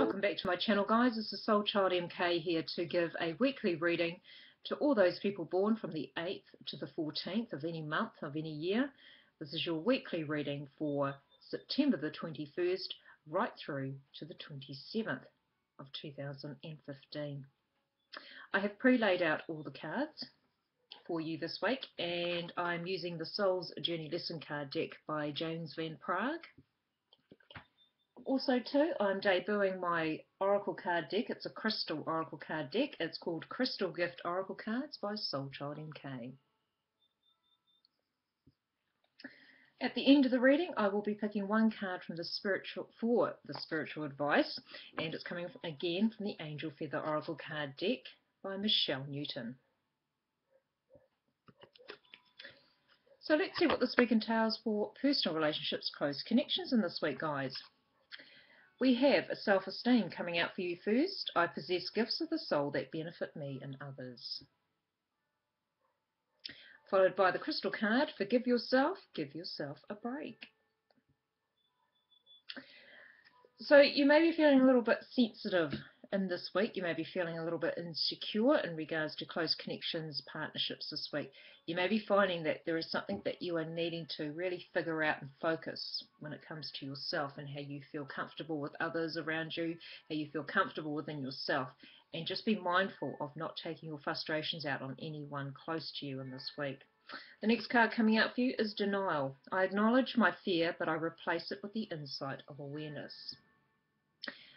Welcome back to my channel, guys. This is SoulChild MK here to give a weekly reading to all those people born from the 8th to the 14th of any month of any year. This is your weekly reading for September the 21st right through to the 27th of 2015. I have pre-laid out all the cards for you this week, and I'm using the Soul's Journey Lesson card deck by James Van Praagh. Also too, I'm debuting my Oracle card deck. It's a crystal Oracle card deck. It's called Crystal Gift Oracle Cards by SoulChild MK. At the end of the reading, I will be picking one card from the spiritual advice, and it's coming again from the Angel Feather Oracle card deck by Michelle Newton. So let's see what this week entails for personal relationships, close connections in this week, guys. We have a self-esteem coming out for you first. I possess gifts of the soul that benefit me and others. Followed by the crystal card, forgive yourself, give yourself a break. So you may be feeling a little bit sensitive in this week. You may be feeling a little bit insecure in regards to close connections, partnerships this week. You may be finding that there is something that you are needing to really figure out and focus when it comes to yourself and how you feel comfortable with others around you, how you feel comfortable within yourself. And just be mindful of not taking your frustrations out on anyone close to you in this week. The next card coming out for you is denial. I acknowledge my fear, but I replace it with the insight of awareness.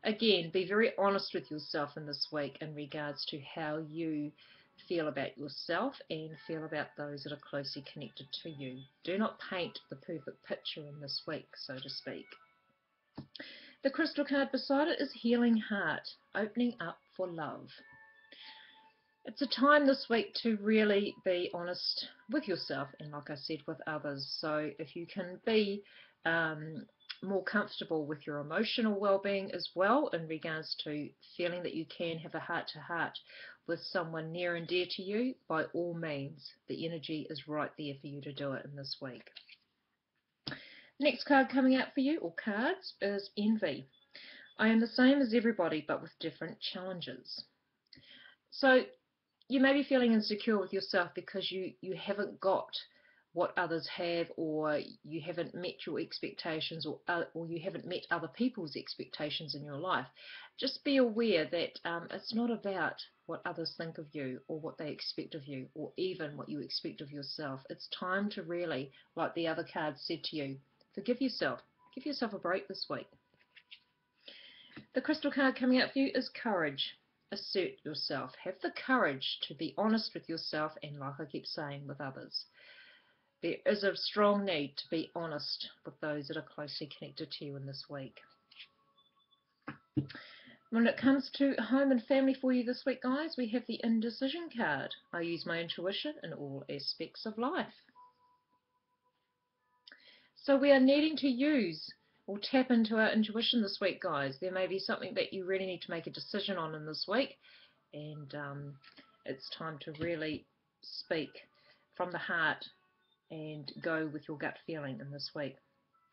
Again, be very honest with yourself in this week in regards to how you feel about yourself and feel about those that are closely connected to you. Do not paint the perfect picture in this week, so to speak. The crystal card beside it is Healing Heart, opening up for love. It's a time this week to really be honest with yourself and, like I said, with others. So if you can be more comfortable with your emotional well-being as well in regards to feeling that you can have a heart-to-heart with someone near and dear to you, by all means, the energy is right there for you to do it in this week. Next card coming out for you, or cards, is Envy. I am the same as everybody, but with different challenges. So you may be feeling insecure with yourself because you haven't got what others have, or you haven't met your expectations, or you haven't met other people's expectations in your life. Just be aware that it's not about what others think of you or what they expect of you, or even what you expect of yourself. It's time to really, like the other card said to you, forgive yourself. Give yourself a break this week. The crystal card coming out for you is Courage. Assert yourself. Have the courage to be honest with yourself and, like I keep saying, with others. There is a strong need to be honest with those that are closely connected to you in this week. When it comes to home and family for you this week, guys, we have the Indecision card. I use my intuition in all aspects of life. So we are needing to use or tap into our intuition this week, guys. There may be something that you really need to make a decision on in this week, and it's time to really speak from the heart and go with your gut feeling in this week.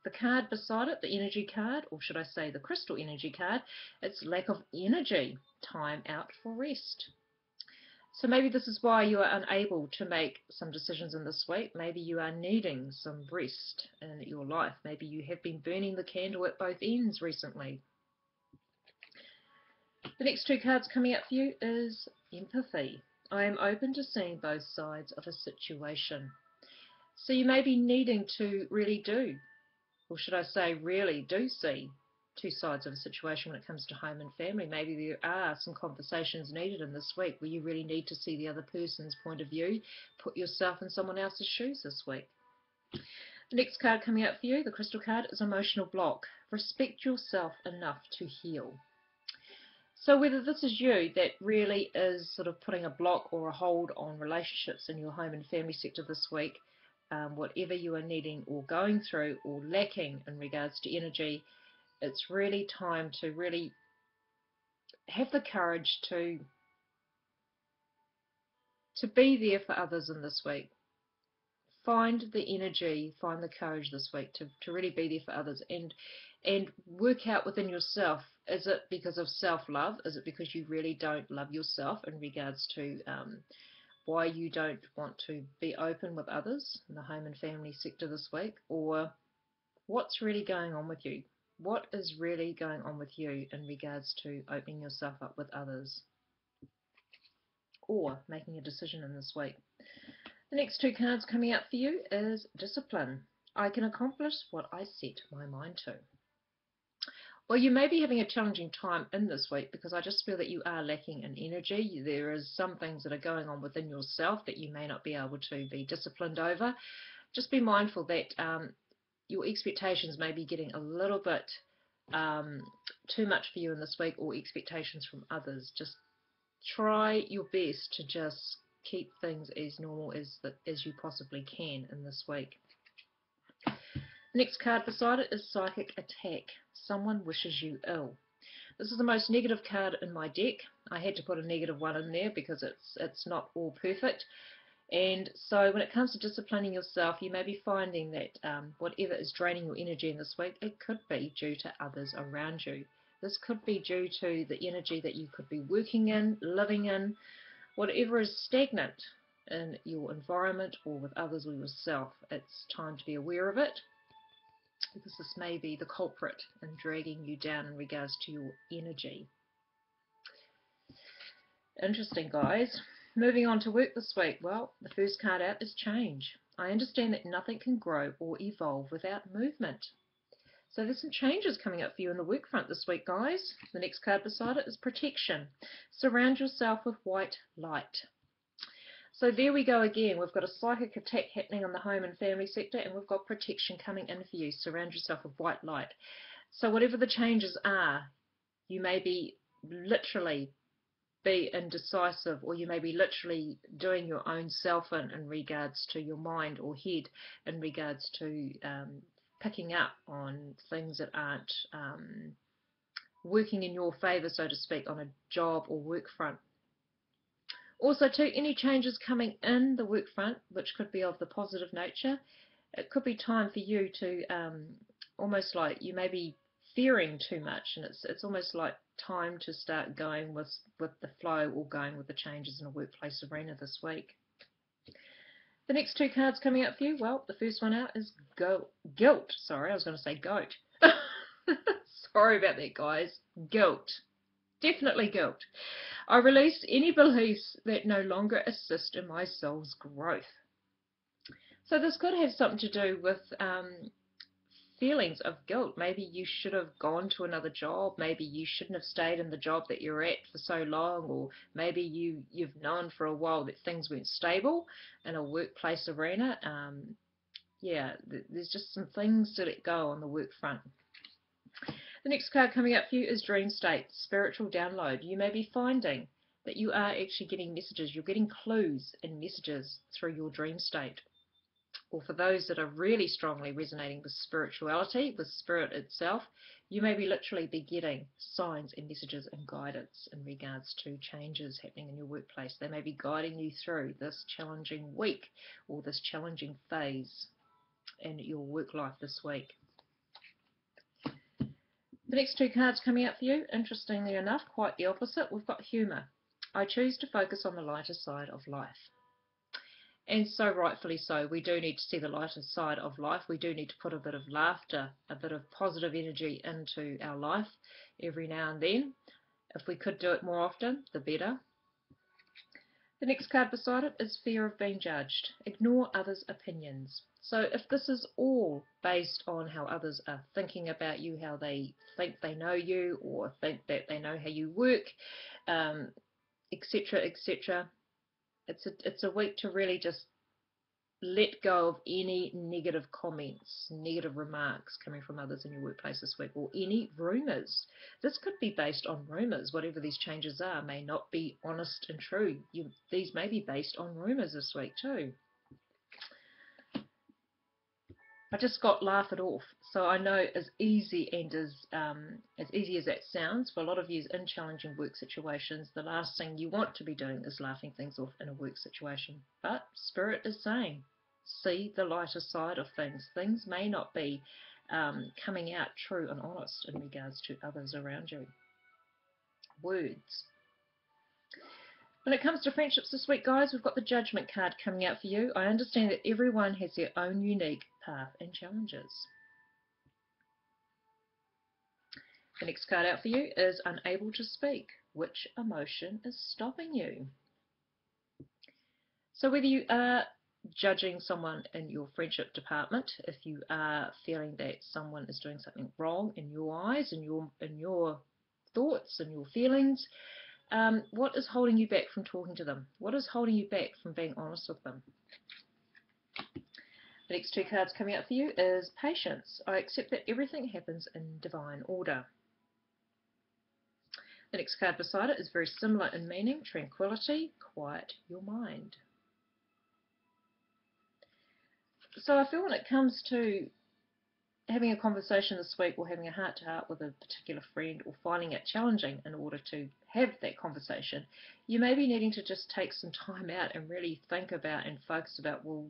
The card beside it, the energy card, or should I say the crystal energy card, it's lack of energy, time out for rest. So maybe this is why you are unable to make some decisions in this week. Maybe you are needing some rest in your life. Maybe you have been burning the candle at both ends recently. The next two cards coming up for you is Empathy. I am open to seeing both sides of a situation. So you may be needing to really do, or should I say really do see two sides of a situation when it comes to home and family. Maybe there are some conversations needed in this week where you really need to see the other person's point of view, put yourself in someone else's shoes this week. The next card coming out for you, the crystal card, is Emotional Block. Respect yourself enough to heal. So whether this is you that really is sort of putting a block or a hold on relationships in your home and family sector this week, whatever you are needing or going through or lacking in regards to energy, it's really time to really have the courage to be there for others in this week. Find the energy, find the courage this week to really be there for others, and work out within yourself Is it because of self-love? Is it because you really don't love yourself in regards to why you don't want to be open with others in the home and family sector this week? Or what's really going on with you? What is really going on with you in regards to opening yourself up with others or making a decision in this week? The next two cards coming up for you is discipline. I can accomplish what I set my mind to. Well, you may be having a challenging time in this week because I just feel that you are lacking in energy. There is some things that are going on within yourself that you may not be able to be disciplined over. Just be mindful that your expectations may be getting a little bit too much for you in this week, or expectations from others. Just try your best to just keep things as normal as you possibly can in this week. Next card beside it is Psychic Attack. Someone wishes you ill. This is the most negative card in my deck. I had to put a negative one in there because it's not all perfect. And so when it comes to disciplining yourself, you may be finding that whatever is draining your energy in this week, it could be due to others around you. This could be due to the energy that you could be working in, living in, whatever is stagnant in your environment or with others or yourself. It's time to be aware of it, because this may be the culprit in dragging you down in regards to your energy. Interesting, guys. Moving on to work this week. Well, the first card out is change. I understand that nothing can grow or evolve without movement. So there's some changes coming up for you in the work front this week, guys. The next card beside it is protection. Surround yourself with white light. So there we go again. We've got a psychic attack happening on the home and family sector, and we've got protection coming in for you. Surround yourself with white light. So whatever the changes are, you may be literally be indecisive, or you may be literally doing your own self in regards to your mind or head, in regards to picking up on things that aren't working in your favour, so to speak, on a job or work front. Also, too, any changes coming in the work front, which could be of the positive nature, it could be time for you to almost like you may be fearing too much, and it's almost like time to start going with the flow, or going with the changes in a workplace arena this week. The next two cards coming up for you, well, the first one out is guilt. Sorry, I was going to say goat. Sorry about that, guys. Guilt. Definitely guilt. I release any beliefs that no longer assist in my soul's growth. So this could have something to do with feelings of guilt. Maybe you should have gone to another job. Maybe you shouldn't have stayed in the job that you're at for so long, or maybe you've known for a while that things weren't stable in a workplace arena. Yeah, there's just some things to let go on the work front. The next card coming up for you is Dream State, Spiritual Download. You may be finding that you are actually getting messages. You're getting clues and messages through your dream state. Or for those that are really strongly resonating with spirituality, with spirit itself, you may be literally be getting signs and messages and guidance in regards to changes happening in your workplace. They may be guiding you through this challenging week or this challenging phase in your work life this week. The next two cards coming up for you, interestingly enough, quite the opposite. We've got humour. I choose to focus on the lighter side of life. And so rightfully so, we do need to see the lighter side of life. We do need to put a bit of laughter, a bit of positive energy into our life every now and then. If we could do it more often, the better. The next card beside it is fear of being judged. Ignore others' opinions. So if this is all based on how others are thinking about you, how they think they know you, or think that they know how you work, etc., etc., it's a week to really just let go of any negative comments, negative remarks coming from others in your workplace this week, or any rumours. This could be based on rumours. Whatever these changes are may not be honest and true. These may be based on rumours this week too. I just got laugh it off. So I know as easy and as easy as that sounds, for a lot of you in challenging work situations, the last thing you want to be doing is laughing things off in a work situation. But Spirit is saying, see the lighter side of things. Things may not be coming out true and honest in regards to others around you. words. When it comes to friendships this week, guys, we've got the Judgment card coming out for you. I understand that everyone has their own unique path and challenges. The next card out for you is Unable to Speak. Which emotion is stopping you? So whether you are judging someone in your friendship department, if you are feeling that someone is doing something wrong in your eyes, in your thoughts and your feelings, what is holding you back from talking to them? What is holding you back from being honest with them? The next two cards coming out for you is Patience. I accept that everything happens in divine order. The next card beside it is very similar in meaning, Tranquility. Quiet your mind. So I feel when it comes to having a conversation this week or having a heart-to-heart with a particular friend or finding it challenging in order to have that conversation, you may be needing to just take some time out and really think about and focus about, well,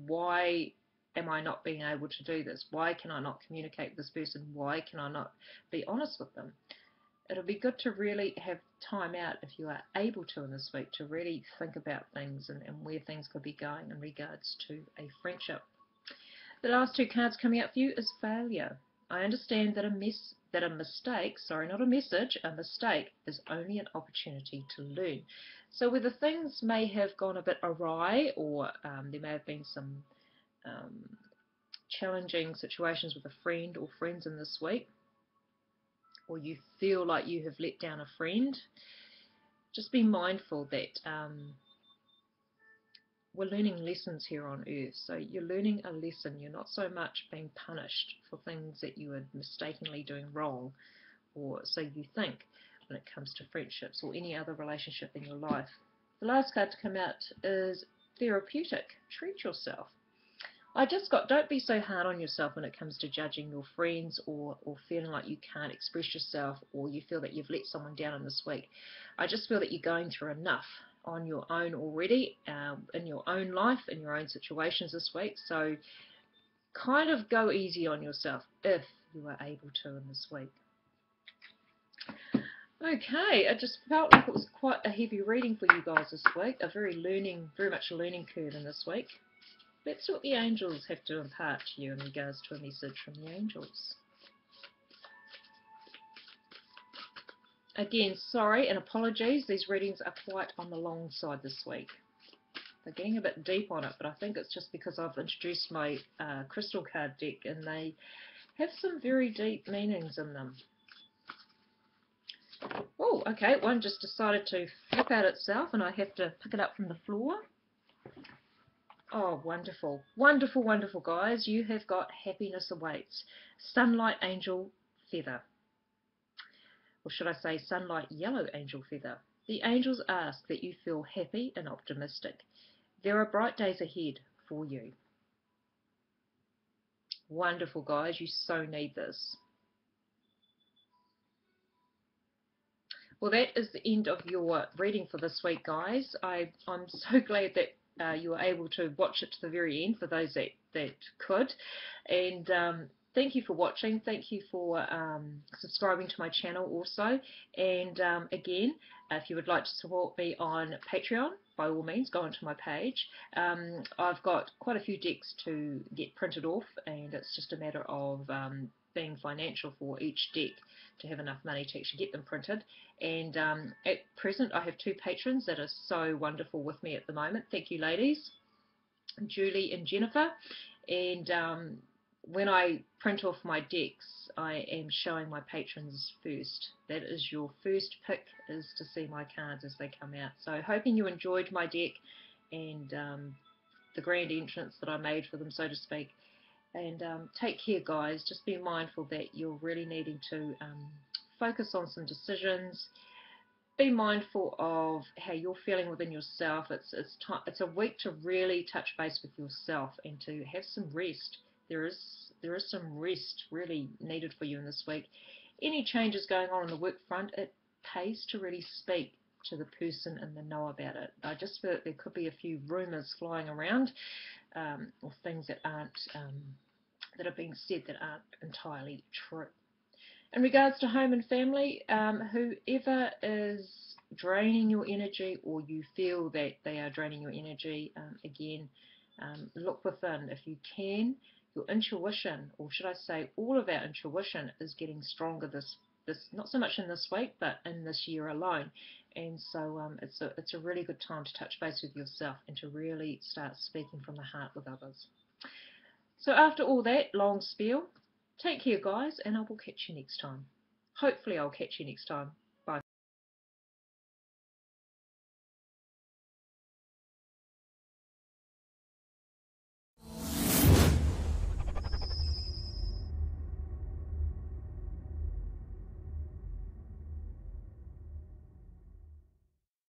why am I not being able to do this? Why can I not communicate with this person? Why can I not be honest with them? It'll be good to really have time out, if you are able to in this week, to really think about things and where things could be going in regards to a friendship. The last two cards coming out for you is Failure. I understand that a mistake is only an opportunity to learn. So whether things may have gone a bit awry, or there may have been some challenging situations with a friend or friends in this week, or you feel like you have let down a friend, just be mindful that we're learning lessons here on earth. So you're learning a lesson. You're not so much being punished for things that you are mistakenly doing wrong, or so you think, when it comes to friendships or any other relationship in your life. The last card to come out is Therapeutic. Treat yourself. I just got, don't be so hard on yourself when it comes to judging your friends, or feeling like you can't express yourself, or you feel that you've let someone down in this week. I just feel that you're going through enough on your own already, in your own life, in your own situations this week. So kind of go easy on yourself if you are able to in this week. Okay, it just felt like it was quite a heavy reading for you guys this week, very much a learning curve in this week. Let's see what the angels have to impart to you in regards to a message from the angels. Again, sorry and apologies, these readings are quite on the long side this week. They're getting a bit deep on it, but I think it's just because I've introduced my crystal card deck, and they have some very deep meanings in them. Oh, okay, one just decided to flip out itself, and I have to pick it up from the floor. Oh, wonderful. Wonderful, wonderful, guys. You have got Happiness Awaits. Sunlight Angel Feather. Or should I say Sunlight Yellow Angel Feather. The angels ask that you feel happy and optimistic. There are bright days ahead for you. Wonderful, guys. You so need this. Well, that is the end of your reading for this week, guys. I'm so glad that you were able to watch it to the very end, for those that could. And thank you for watching. Thank you for subscribing to my channel also. And again, if you would like to support me on Patreon, by all means, go onto my page. I've got quite a few decks to get printed off, and it's just a matter of being financial for each deck to have enough money to actually get them printed. And at present I have two patrons that are so wonderful with me at the moment. Thank you, ladies, Julie and Jennifer. And when I print off my decks, I am showing my patrons first. That is your first pick, is to see my cards as they come out. So hoping you enjoyed my deck and the grand entrance that I made for them, so to speak. And take care, guys. Just be mindful that you're really needing to focus on some decisions. Be mindful of how you're feeling within yourself. It's a week to really touch base with yourself and to have some rest. There is some rest really needed for you in this week. Any changes going on the work front, it pays to really speak to the person in the know about it. I just feel that there could be a few rumours flying around, or things that aren't that are being said that aren't entirely true. In regards to home and family, whoever is draining your energy, or you feel that they are draining your energy, again, look within. If you can, your intuition, or should I say all of our intuition, is getting stronger this not so much in this week, but in this year alone. And so it's a really good time to touch base with yourself and to really start speaking from the heart with others. So after all that long spiel, take care, guys, and I will catch you next time. Hopefully I'll catch you next time.